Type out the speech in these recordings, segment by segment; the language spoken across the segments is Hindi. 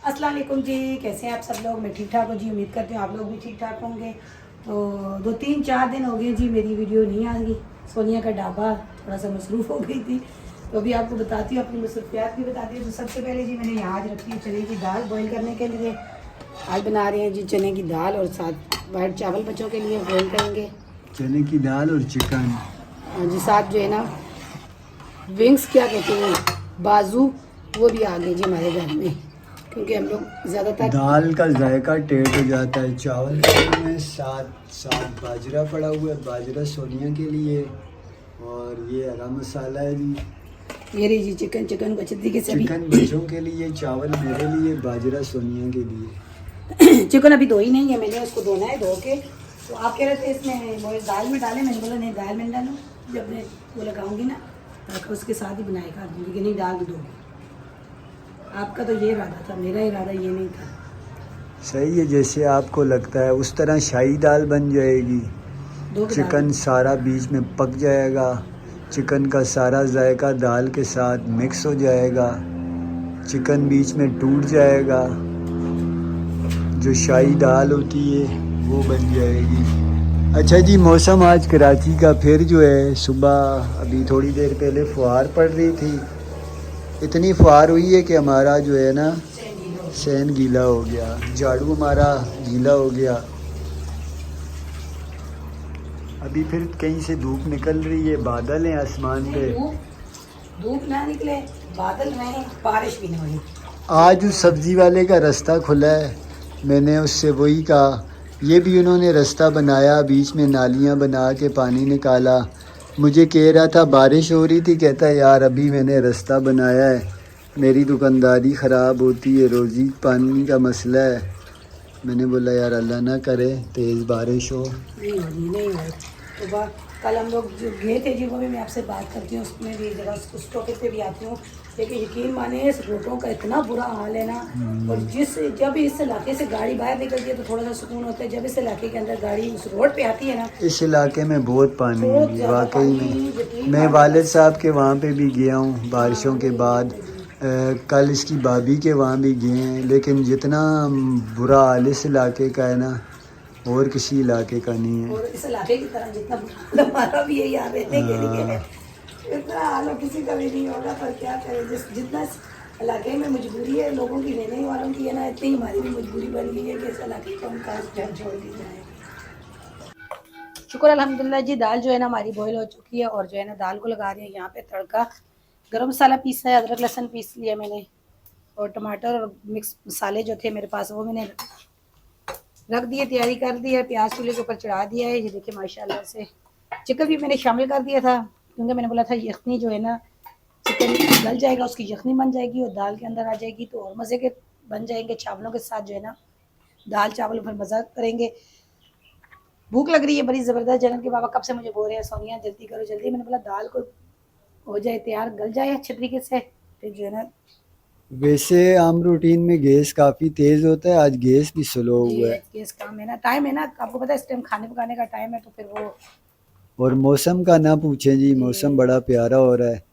अस्सलाम वालेकुम जी, कैसे हैं आप सब लोग। मैं ठीक ठाक हूँ जी, उम्मीद करती हूँ आप लोग भी ठीक ठाक होंगे। तो 2-3-4 दिन हो गए जी मेरी वीडियो नहीं आ गई। सोनिया का ढाबा थोड़ा सा मसरूफ़ हो गई थी, तो अभी आपको बताती हूँ, अपनी मसरूफियात भी बताती हूँ। तो सबसे पहले जी मैंने यहाँ आज रखी है चने की दाल बॉईल करने के लिए। आज बना रहे हैं जी चने की दाल और साथ वाइट चावल बच्चों के लिए बॉईल करेंगे। चने की दाल और चिकन। और जी साथ जो है ना विंग्स क्या कहते हैं, बाजू, वो भी आ गए जी हमारे घर में, क्योंकि हम लोग ज़्यादातर दाल का जायका टेस्ट हो जाता है चावल में। साथ साथ बाजरा पड़ा हुआ है, बाजरा सोनिया के लिए। और ये हरा मसाला है जी। ये रही जी चिकन। चिकन को अच्छे तरीके से अभी चिकन बच्चों के लिए, चावल मेरे लिए, बाजरा सोनिया के लिए। चिकन अभी धोई नहीं है मैंने, उसको धोना है। धो के तो आप कह रहे थे इसमें वो दाल में डालें, मैंने बोला नहीं दाल में डालो, जब मैं वो लगाऊंगी ना तो उसके साथ ही बनाएगा दूँगी कि नहीं डाल दूँगी। आपका तो ये इरादा था, मेरा इरादा ये नहीं था। सही है, जैसे आपको लगता है उस तरह शाही दाल बन जाएगी। दो के चिकन दाल सारा बीच में पक जाएगा, चिकन का सारा जायका दाल के साथ मिक्स हो जाएगा, चिकन बीच में टूट जाएगा, जो शाही दाल होती है वो बन जाएगी। अच्छा जी, मौसम आज कराची का फिर जो है, सुबह अभी थोड़ी देर पहले फुहार पड़ रही थी। इतनी फुहार हुई है कि हमारा जो है ना सहन गीला हो गया, झाड़ू हमारा गीला हो गया। अभी फिर कहीं से धूप निकल रही है, बादल हैं आसमान पे। धूप ना निकले, बादल नहीं, बारिश भी नहीं हुई। आज उस सब्ज़ी वाले का रास्ता खुला है, मैंने उससे वही कहा। ये भी उन्होंने रास्ता बनाया, बीच में नालियाँ बना के पानी निकाला। मुझे कह रहा था बारिश हो रही थी, कहता है यार अभी मैंने रास्ता बनाया है, मेरी दुकानदारी ख़राब होती है, रोज़ी पानी का मसला है। मैंने बोला यार अल्लाह ना करे तेज़ बारिश हो। नहीं हो रही, नहीं हो रही। तो कल हम लोग जो गए थे जी, वो भी मैं आपसे बात करती हूँ, उसमें भी जगह उस टॉपिक पे भी आती हूँ। लेकिन यकीन माने इस रोडों का इतना बुरा हाल है ना। और जब इस इलाके से गाड़ी बाहर निकलती है तो थोड़ा सा सुकून होता है, जब इस इलाके के अंदर गाड़ी उस रोड पे आती है ना, इस इलाके में बहुत पानी है बहुत जी, ज़्यादा वाकई पानी। में। यकीन मैं माने वालिद बस। साहब के वहाँ पे भी गया हूँ बारिशों के वही बाद। वही वही। कल इसकी भाभी के वहाँ भी गए हैं, लेकिन जितना बुरा हाल इस इलाके का है ना, और किसी इलाके का नहीं है। और इस इलाके की तरह जितना बुरा हाल हमारा भी है यहाँ रहने के लिए, इतना हाल किसी का भी नहीं होगा। पर क्या करें, जितना इस इलाके में मजबूरी है लोगों की, रहने वालों की है ना, इतनी हमारी भी मजबूरी बन गई है कि इस इलाके को हम काश जब छोड़ दी जाए। शुक्र अल्हम्दुलिल्लाह जी, दाल जो है ना हमारी बॉईल हो चुकी है। और जो है ना दाल को लगा रही है यहाँ पे तड़का। गरम मसाला पीसा है, अदरक लहसुन पीस लिया मैंने, और टमाटर और मिक्स मसाले जो थे मेरे पास वो मैंने रख दिए, तैयारी कर दी है। प्याज चूल्हे के ऊपर चढ़ा दिया है। ये देखिए माशाल्लाह से चिकन भी मैंने शामिल कर दिया था, क्योंकि मैंने बोला था यखनी जो है ना, चिकन गल जाएगा, उसकी यखनी बन जाएगी और दाल के अंदर आ जाएगी, तो और मज़े के बन जाएंगे चावलों के साथ। जो है ना दाल चावल फिर मज़ा करेंगे। भूख लग रही है बड़ी ज़बरदस्त। जनन के बाबा कब से मुझे बोल रहे हैं सोनिया जल्दी करो जल्दी। मैंने बोला दाल को हो जाए तैयार, गल जाए अच्छे तरीके से, फिर जो है ना। वैसे आम रूटीन में गैस काफ़ी तेज़ होता है, आज गैस भी स्लो जी हुआ है। गैस काम है ना, टाइम है ना, आपको पता है इस टाइम खाने पकाने का टाइम है, तो फिर वो और मौसम का ना पूछें जी, मौसम जी बड़ा प्यारा हो रहा है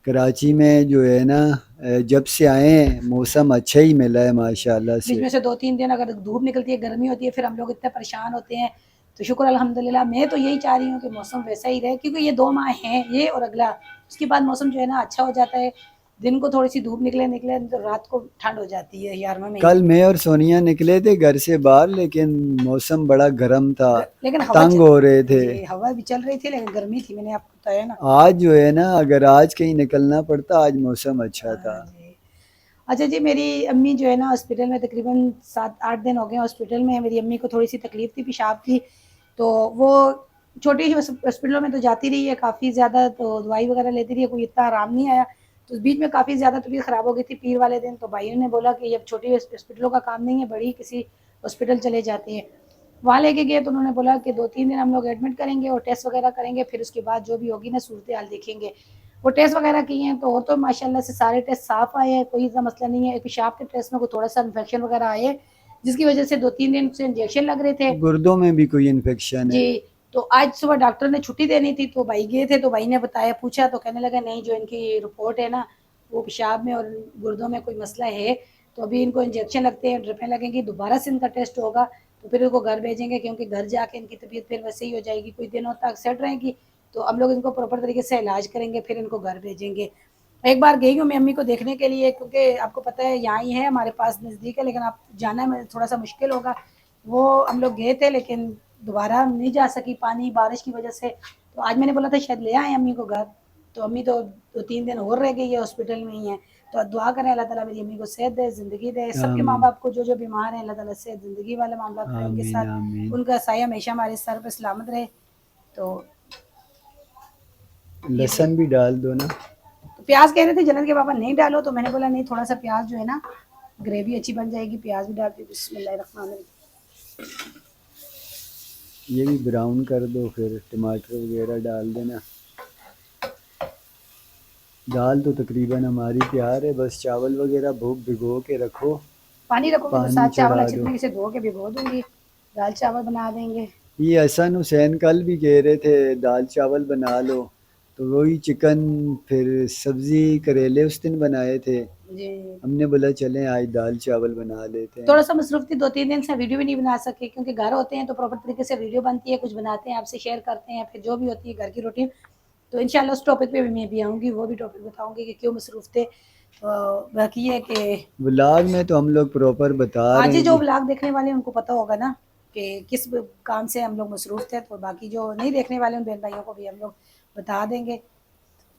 कराची में जो है ना। जब से आए हैं मौसम अच्छा ही मिला है माशाल्लाह बीच से। में से 2-3 दिन अगर धूप निकलती है, गर्मी होती है, फिर हम लोग इतने परेशान होते हैं। तो शुक्र अल्हम्दुलिल्लाह, मैं तो यही चाह रही हूँ कि मौसम वैसा ही रहे, क्योंकि ये 2 माह हैं, ये और अगला, उसके बाद मौसम जो है ना अच्छा हो जाता है। दिन को थोड़ी सी धूप निकले निकले तो रात को ठंड हो जाती है 11वें महीने कल में। मैं और सोनिया निकले थे घर से बाहर, लेकिन मौसम बड़ा गर्म था, लेकिन तंग हो रहे थे। जी हवा भी चल रही थी, लेकिन गर्मी थी, मैंने आपको बताया ना। आज जो है ना, अगर आज कहीं निकलना पड़ता, आज मौसम अच्छा था। हाँ जी। अच्छा जी, मेरी अम्मी जो है ना हॉस्पिटल में तकरीबन 7-8 दिन हो गए हॉस्पिटल में। मेरी अम्मी को थोड़ी सी तकलीफ थी, पेशाब की, तो वो छोटी ही हॉस्पिटलों में तो जाती रही है काफ़ी ज़्यादा, तो दवाई वगैरह लेती रही है, कोई इतना आराम नहीं आया। तो बीच में काफ़ी ज़्यादा तबीयत ख़राब हो गई थी पीर वाले दिन। तो भाइयों ने बोला कि ये छोटी हॉस्पिटलों का काम नहीं है, बड़ी किसी हॉस्पिटल चले जाते हैं। वहाँ लेके गए तो उन्होंने बोला कि 2-3 दिन हम लोग एडमिट करेंगे और टेस्ट वगैरह करेंगे, फिर उसके बाद जो भी होगी ना सूरत हाल देखेंगे। वो टेस्ट वगैरह किए हैं, तो माशाल्लाह से सारे टेस्ट साफ आए हैं, कोई ऐसा मसला नहीं है। पेशाब के टेस्ट में कोई थोड़ा सा इन्फेक्शन वगैरह आए हैं, जिसकी वजह से 2-3 दिन से इंजेक्शन लग रहे थे गुर्दों में भी कोई इन्फेक्शन है। जी। तो आज सुबह डॉक्टर ने छुट्टी देनी थी, तो भाई गए थे, तो भाई ने बताया, पूछा तो कहने लगा नहीं, जो इनकी रिपोर्ट है ना वो पेशाब में और गुर्दों में कोई मसला है, तो अभी इनको इंजेक्शन लगते हैं, ड्रिपें लगेंगी, दोबारा से इनका टेस्ट होगा तो फिर इनको घर भेजेंगे, क्योंकि घर जाके इनकी तबीयत फिर वैसे ही हो जाएगी, कुछ दिनों तक सेट रहेगी तो हम लोग इनको प्रॉपर तरीके से इलाज करेंगे, फिर इनको घर भेजेंगे। एक बार गई हूँ मैं अम्मी को देखने के लिए, क्योंकि आपको पता है यहाँ ही है हमारे पास नज़दीक है, लेकिन आप जाना में थोड़ा सा मुश्किल होगा। वो हम लोग गए थे लेकिन दोबारा नहीं जा सकी पानी बारिश की वजह से। तो आज मैंने बोला था शायद ले आए अम्मी को घर, तो अम्मी तो 2-3 दिन और रह गई है हॉस्पिटल में ही है। तो दुआ करें अल्लाह ताला मेरी अम्मी को सेहत दे, ज़िंदगी दे, सबके माँ आमीन बाप को जो जो बीमार हैं अल्लाह ताला सेहत ज़िंदगी वाला मामला करे उनके आमीन साथ, आमीन। उनका साया हमेशा हमारे सर पे सलामत रहे। तो ये लहसुन भी डाल दो ना। तो प्याज कह रहे थे जन्नत के पापा नहीं डालो, तो मैंने बोला नहीं, थोड़ा सा प्याज जो है ना ग्रेवी अच्छी बन जाएगी, प्याज भी डालती। बिस्मिल्लाहिर्रहमानिर्रहीम। ये भी ब्राउन कर दो, फिर टमाटर वगैरह डाल देना। दाल तो तकरीबन हमारी तैयार है, बस चावल वगैरह भिगो के रखो। पानी रखोगे तो पानी साथ चावल चढ़ा अच्छे दो। तरीके से धो के भिगो दूंगी, दाल चावल बना देंगे। ये हसन हुसैन कल भी कह रहे थे दाल चावल बना लो, तो वही चिकन फिर सब्जी करेले उस दिन बनाए थे, जी हमने बोला चलें आज दाल चावल बना लेते हैं। थोड़ा सा मसरूफ थी, 2-3 दिन से वीडियो भी नहीं बना सके, क्योंकि घर होते हैं तो प्रॉपर तरीके से वीडियो बनती है, कुछ बनाते हैं आपसे शेयर करते हैं, फिर जो भी होती है घर की रूटीन। तो इंशाल्लाह उस टॉपिक पे भी मैं भी आऊँगी, वो भी टॉपिक बताऊँगी कि क्यों मसरूफ थे। बाकी है कि व्लॉग में तो हम लोग प्रॉपर बता आज रहे ही हैं जो जी। व्लॉग देखने वाले हैं उनको पता होगा ना कि किस काम से हम लोग मसरूफ थे, तो बाकी जो नहीं देखने वाले उन बहन भाइयों को भी हम लोग बता देंगे।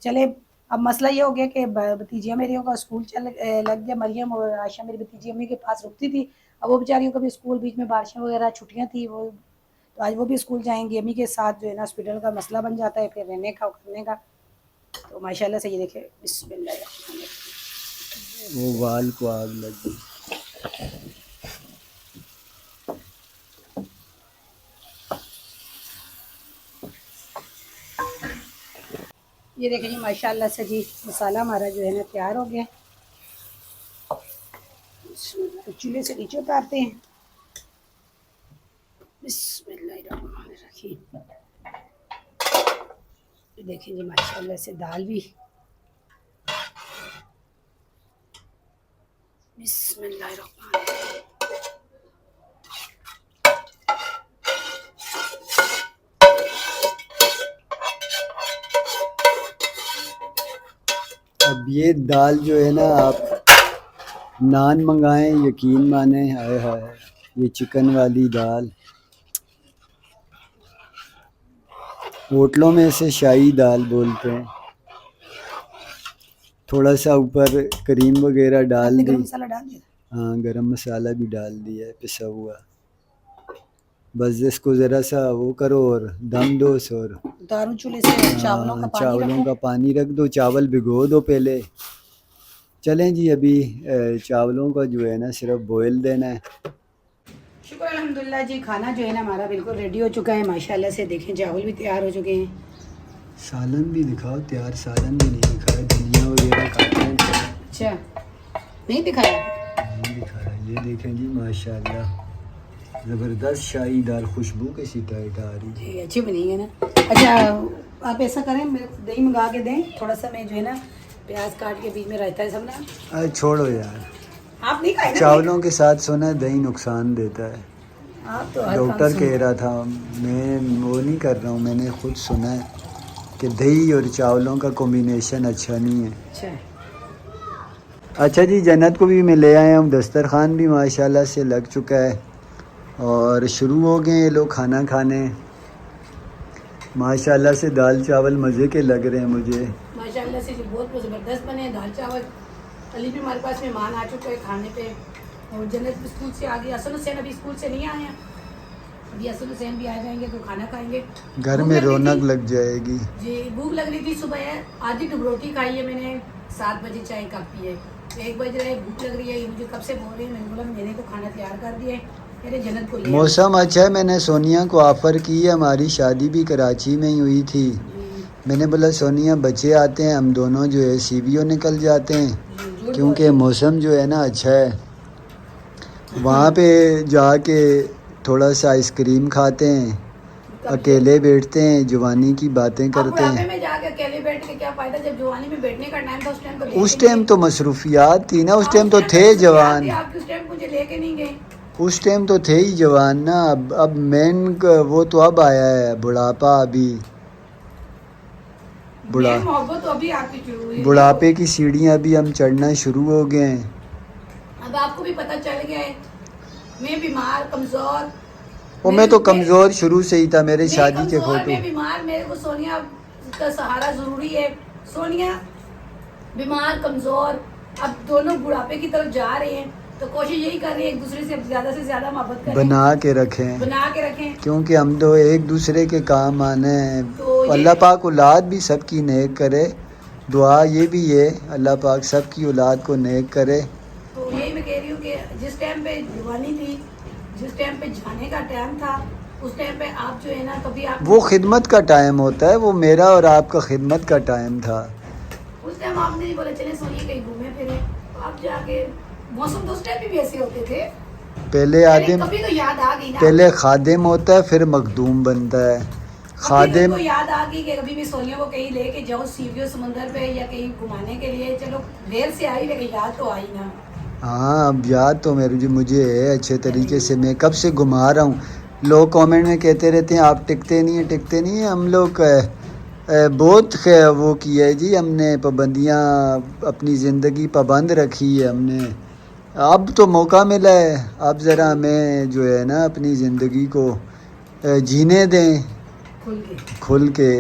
चले, अब मसला ये हो गया कि भतीजियाँ मेरियों का स्कूल लग गया। मरियम और आयशा मेरी भतीजी अम्मी के पास रुकती थी, अब वो बेचारियों का भी स्कूल, बीच में बारिशें वगैरह छुट्टियाँ थी, वो तो आज वो भी स्कूल जाएंगी अम्मी के साथ, जो है ना हॉस्पिटल का मसला बन जाता है फिर रहने का करने का। तो माशाल्लाह से ये देखे बिस्मिल्लाह। वो वाल को आग लग गई। ये देखें जी माशाल्लाह से जी मसाला हमारा जो है ना तैयार हो गया। चूल्हे से नीचे उतारते हैं। बिस्मिल्लाहिर्रहमानिर्रहीम। ये देखें जी माशाल्लाह से दाल भी, बिस्मिल्लाहिर्रहमानिर्रहीम। अब ये दाल जो है ना, आप नान मंगाएं यकीन माने, हाय हाय ये चिकन वाली दाल, होटलों में इसे शाही दाल बोलते हैं। थोड़ा सा ऊपर क्रीम वगैरह डाल आपने दी। गरम मसाला डाल दिया? हाँ गरम मसाला भी डाल दिया है पिसा हुआ। बस इसको ज़रा सा वो करो और दम दो और उतारूं चूल्हे से, चावलों का पानी चावलों रखूं? का पानी रख दो, चावल भिगो दो पहले। चलें जी, अभी चावलों का जो है ना सिर्फ बॉयल देना है। शुक्र अल्हम्दुलिल्लाह जी, खाना जो है ना हमारा बिल्कुल रेडी हो चुका है माशाल्लाह से। देखें चावल भी तैयार हो चुके हैं। सालन भी दिखाओ, तैयार सालन भी नहीं दिखाया, धनिया वगैरह खाते हैं। अच्छा नहीं दिखाया? नहीं दिखाया। ये देखें जी माशाल्लाह ज़बरदस्त शाही दाल, खुशबू कैसी टाइट आ रही है। जी अच्छी बनी है ना। अच्छा आप ऐसा करें, मेरे को दही मंगा के दें थोड़ा सा, मैं जो है ना प्याज काट के बीच में रहता है सब ना। अरे छोड़ो यार, आप नहीं खाए ना? चावलों के साथ सुना है दही नुकसान देता है। आप तो हर काम डॉक्टर कह सुन- रहा था, मैं वो नहीं कर रहा हूँ, मैंने खुद सुना है कि दही और चावलों का कॉम्बिनेशन अच्छा नहीं है। अच्छा अच्छा जी, जन्नत को भी मैं ले आया हूँ, दस्तरखान भी माशाल्लाह से लग चुका है और शुरू हो गए ये लोग खाना खाने। माशाल्लाह से दाल चावल मज़े के लग रहे हैं मुझे। माशाल्लाह से जी बहुत ज़बरदस्त बने हैं दाल चावल। अली भी हमारे पास मेहमान आ चुके हैं खाने पे, और जन्नत भी स्कूल से आ गई। असल हुसैन अभी स्कूल से नहीं आए हैं, अभी असल हुसैन भी आ जाएंगे तो खाना खाएंगे। घर भूख में लग रही रौनक थी। लग जाएगी। जी भूख लग रही थी, सुबह आधी टुक रोटी खाई है मैंने, 7 बजे चाय कप पी है, 1 बज रहा है, भूख लग रही है। ये मुझे कब से बोल रही है, मैंने बोला मैंने तो खाना तैयार कर दिया है, मेरे जन्नत को ले आओ। मौसम अच्छा है, मैंने सोनिया को ऑफ़र की है, हमारी शादी भी कराची में ही हुई थी। जी, मैंने बोला सोनिया बच्चे आते हैं, हम दोनों जो है CBO निकल जाते हैं, जी, झूठ क्योंकि बोल- मौसम जो है ना अच्छा है। वहाँ पे जाके थोड़ा सा आइसक्रीम खाते हैं अकेले बैठते हैं, जवानी की बातें अब करते बुढ़ापे हैं। में जाके अकेले बैठ के क्या फायदा, जब जवानी में बैठने का टाइम था उस टाइम तो उस टाइम तो मसरूफियात थी ना, उस टाइम तो थे मसरूफियात जवान, थी, आप उस टाइम मुझे लेके नहीं गए। उस टाइम तो थे ही जवान ना। अब मेन वो तो अब आया है बुढ़ापा, अभी बुढ़ा मेन मोहब्बत तो अभी आपकी शुरू हुई है। बुढ़ापे की सीढ़ियाँ भी हम चढ़ना शुरू हो गए हैं। अब आपको भी पता चल गया है, मैं बीमार कमजोर, वो मैं तो कमज़ोर शुरू से ही था, मेरे मैं शादी के कमजोर, फोटो। मैं बीमार, मेरे को सोनिया का सहारा जरूरी है। सोनिया बीमार कमजोर, अब दोनों बुढ़ापे की तरफ जा रहे हैं, तो कोशिश यही कर रहे हैं एक दूसरे से ज्यादा मोहब्बत करें, बना के रखें, बना के रखें। क्योंकि हम तो एक दूसरे के काम आने हैं। तो ये- अल्लाह पाक औलाद भी सबकी नेक करे, दुआ ये भी है अल्लाह पाक सबकी औलाद को नेक करे। तो यही मैं कह रही हूँ कि जिस टाइम पे जवानी थी, जिस टाइम पे जाने का टाइम था, उस टाइम पे आप जो है ना कभी आप वो खिदमत का टाइम होता है, वो मेरा और आपका खिदमत का टाइम था। उस टाइम आपने नहीं बोला चले सोनिए कहीं घूमे फिरे, तो आप जाके मौसम तो उस टाइम भी ऐसे होते थे। पहले आदिम, कभी तो याद आ गई ना, पहले खादिम होता है फिर मखदूम बनता है। कभी खादिम तो याद आ गई कि कभी भी सोनिया को कहीं लेके जाओ सीवियो समुंदर पे या कहीं घुमाने के लिए, चलो देर से आई लेकिन याद तो आई ना। हाँ, अब याद तो मुझे है अच्छे तरीके से, मैं कब से घुमा रहा हूँ। लोग कमेंट में कहते रहते हैं आप टिकते नहीं हैं, टिकते नहीं हैं। हम लोग बहुत वो किया है जी, हमने पाबंदियाँ अपनी ज़िंदगी पाबंद रखी है हमने। अब तो मौका मिला है, अब ज़रा हमें जो है ना अपनी ज़िंदगी को जीने दें खुल के खुल के।